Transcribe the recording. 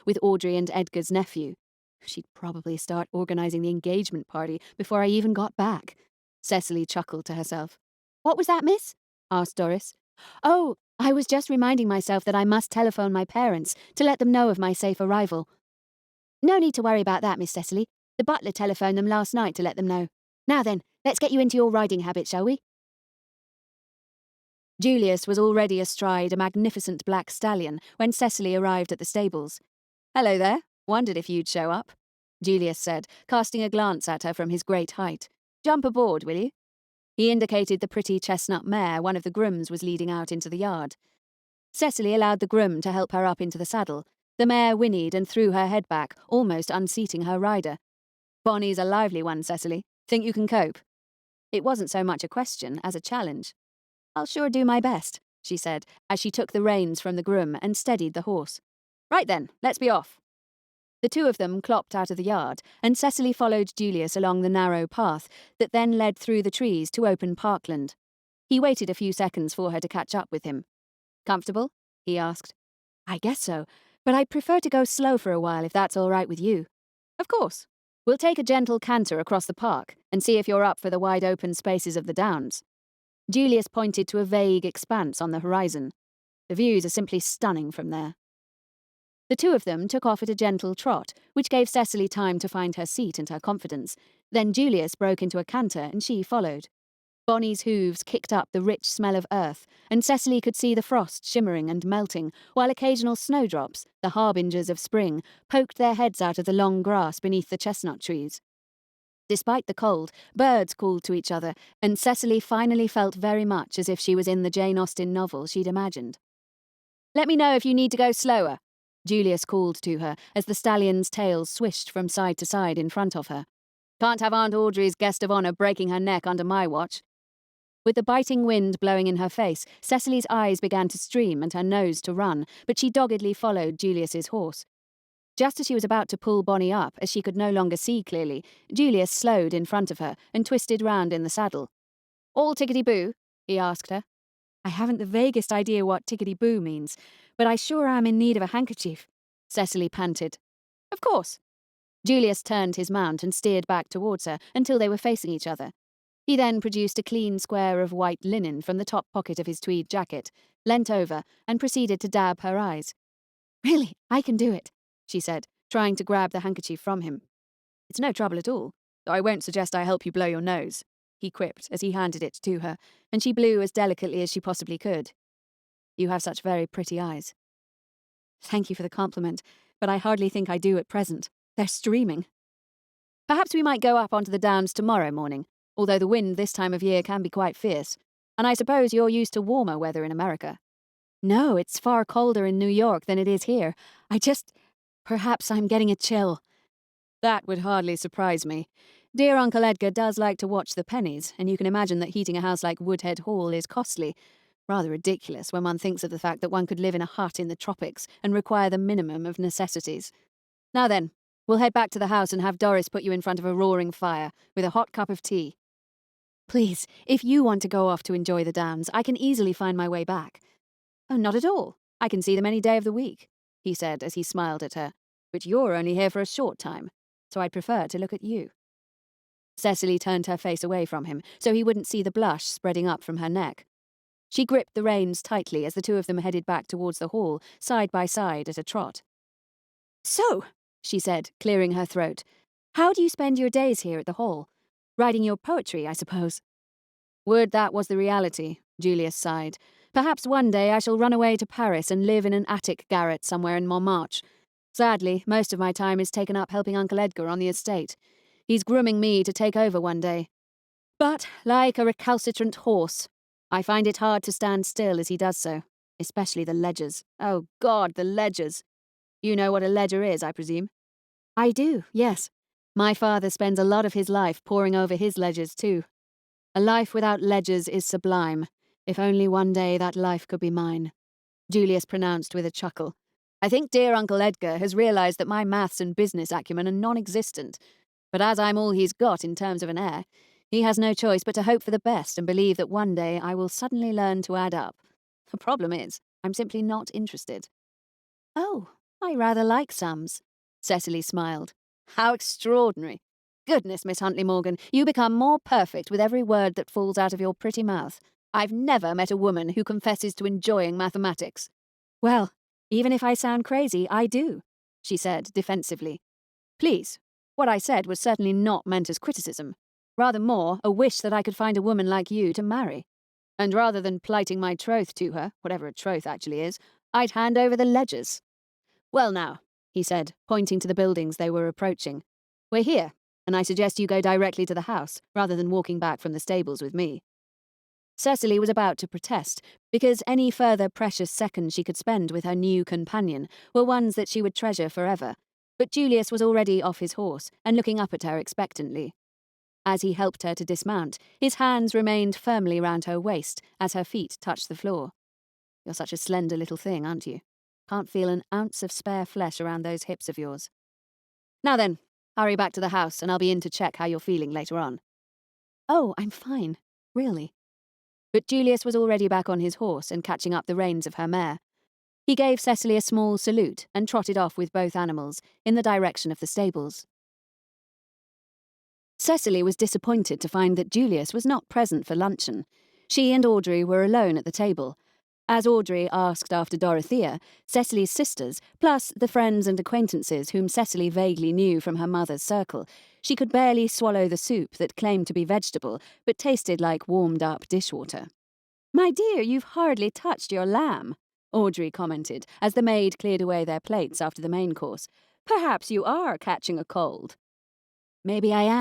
with Audrey and Edgar's nephew. She'd probably start organising the engagement party before I even got back. Cecily chuckled to herself. What was that, miss? Asked Doris. Oh, I was just reminding myself that I must telephone my parents to let them know of my safe arrival. No need to worry about that, Miss Cecily. The butler telephoned them last night to let them know. Now then, let's get you into your riding habit, shall we? Julius was already astride a magnificent black stallion when Cecily arrived at the stables. Hello there. Wondered if you'd show up, Julius said, casting a glance at her from his great height. Jump aboard, will you? He indicated the pretty chestnut mare one of the grooms was leading out into the yard. Cecily allowed the groom to help her up into the saddle. The mare whinnied and threw her head back, almost unseating her rider. Bonnie's a lively one, Cecily. Think you can cope? It wasn't so much a question as a challenge. I'll sure do my best, she said, as she took the reins from the groom and steadied the horse. Right then, let's be off. The two of them clopped out of the yard, and Cecily followed Julius along the narrow path that then led through the trees to open parkland. He waited a few seconds for her to catch up with him. Comfortable? He asked. I guess so, but I'd prefer to go slow for a while if that's all right with you. Of course. We'll take a gentle canter across the park and see if you're up for the wide open spaces of the downs. Julius pointed to a vague expanse on the horizon. The views are simply stunning from there. The two of them took off at a gentle trot, which gave Cecily time to find her seat and her confidence. Then Julius broke into a canter and she followed. Bonnie's hooves kicked up the rich smell of earth, and Cecily could see the frost shimmering and melting, while occasional snowdrops, the harbingers of spring, poked their heads out of the long grass beneath the chestnut trees. Despite the cold, birds called to each other, and Cecily finally felt very much as if she was in the Jane Austen novel she'd imagined. Let me know if you need to go slower, Julius called to her as the stallion's tail swished from side to side in front of her. Can't have Aunt Audrey's guest of honour breaking her neck under my watch. With the biting wind blowing in her face, Cecily's eyes began to stream and her nose to run, but she doggedly followed Julius's horse. Just as she was about to pull Bonnie up, as she could no longer see clearly, Julius slowed in front of her and twisted round in the saddle. All tickety-boo? He asked her. I haven't the vaguest idea what tickety-boo means, but I sure am in need of a handkerchief, Cecily panted. Of course. Julius turned his mount and steered back towards her until they were facing each other. He then produced a clean square of white linen from the top pocket of his tweed jacket, leant over, and proceeded to dab her eyes. Really, I can do it, she said, trying to grab the handkerchief from him. It's no trouble at all, though I won't suggest I help you blow your nose, he quipped as he handed it to her, and she blew as delicately as she possibly could. You have such very pretty eyes. Thank you for the compliment, but I hardly think I do at present. They're streaming. Perhaps we might go up onto the downs tomorrow morning, although the wind this time of year can be quite fierce, and I suppose you're used to warmer weather in America. No, it's far colder in New York than it is here. Perhaps I'm getting a chill. That would hardly surprise me. Dear Uncle Edgar does like to watch the pennies, and you can imagine that heating a house like Woodhead Hall is costly. Rather ridiculous when one thinks of the fact that one could live in a hut in the tropics and require the minimum of necessities. Now then, we'll head back to the house and have Doris put you in front of a roaring fire, with a hot cup of tea. Please, if you want to go off to enjoy the downs, I can easily find my way back. Oh, not at all. I can see them any day of the week, he said as he smiled at her. But you're only here for a short time, so I'd prefer to look at you. Cecily turned her face away from him, so he wouldn't see the blush spreading up from her neck. She gripped the reins tightly as the two of them headed back towards the hall, side by side at a trot. So, she said, clearing her throat, how do you spend your days here at the hall? Writing your poetry, I suppose. Would that was the reality, Julius sighed. Perhaps one day I shall run away to Paris and live in an attic garret somewhere in Montmartre. Sadly, most of my time is taken up helping Uncle Edgar on the estate. He's grooming me to take over one day. But, like a recalcitrant horse, I find it hard to stand still as he does so, especially the ledgers. Oh, God, the ledgers. You know what a ledger is, I presume? I do, yes. My father spends a lot of his life poring over his ledgers, too. A life without ledgers is sublime. If only one day that life could be mine, Julius pronounced with a chuckle. I think dear Uncle Edgar has realised that my maths and business acumen are non-existent. But as I'm all he's got in terms of an heir, he has no choice but to hope for the best and believe that one day I will suddenly learn to add up. The problem is, I'm simply not interested. Oh, I rather like Sams. Cecily smiled. How extraordinary. Goodness, Miss Huntley Morgan, you become more perfect with every word that falls out of your pretty mouth. I've never met a woman who confesses to enjoying mathematics. Well, even if I sound crazy, I do, she said defensively. Please, what I said was certainly not meant as criticism. Rather more a wish that I could find a woman like you to marry. And rather than plighting my troth to her, whatever a troth actually is, I'd hand over the ledgers. Well now, he said, pointing to the buildings they were approaching. We're here, and I suggest you go directly to the house, rather than walking back from the stables with me. Cecily was about to protest, because any further precious seconds she could spend with her new companion were ones that she would treasure forever, but Julius was already off his horse and looking up at her expectantly. As he helped her to dismount, his hands remained firmly round her waist as her feet touched the floor. You're such a slender little thing, aren't you? Can't feel an ounce of spare flesh around those hips of yours. Now then, hurry back to the house and I'll be in to check how you're feeling later on. Oh, I'm fine, really. But Julius was already back on his horse and catching up the reins of her mare. He gave Cecily a small salute and trotted off with both animals in the direction of the stables. Cecily was disappointed to find that Julius was not present for luncheon. She and Audrey were alone at the table. As Audrey asked after Dorothea, Cecily's sisters, plus the friends and acquaintances whom Cecily vaguely knew from her mother's circle, she could barely swallow the soup that claimed to be vegetable but tasted like warmed-up dishwater. My dear, you've hardly touched your lamb, Audrey commented as the maid cleared away their plates after the main course. Perhaps you are catching a cold. Maybe I am,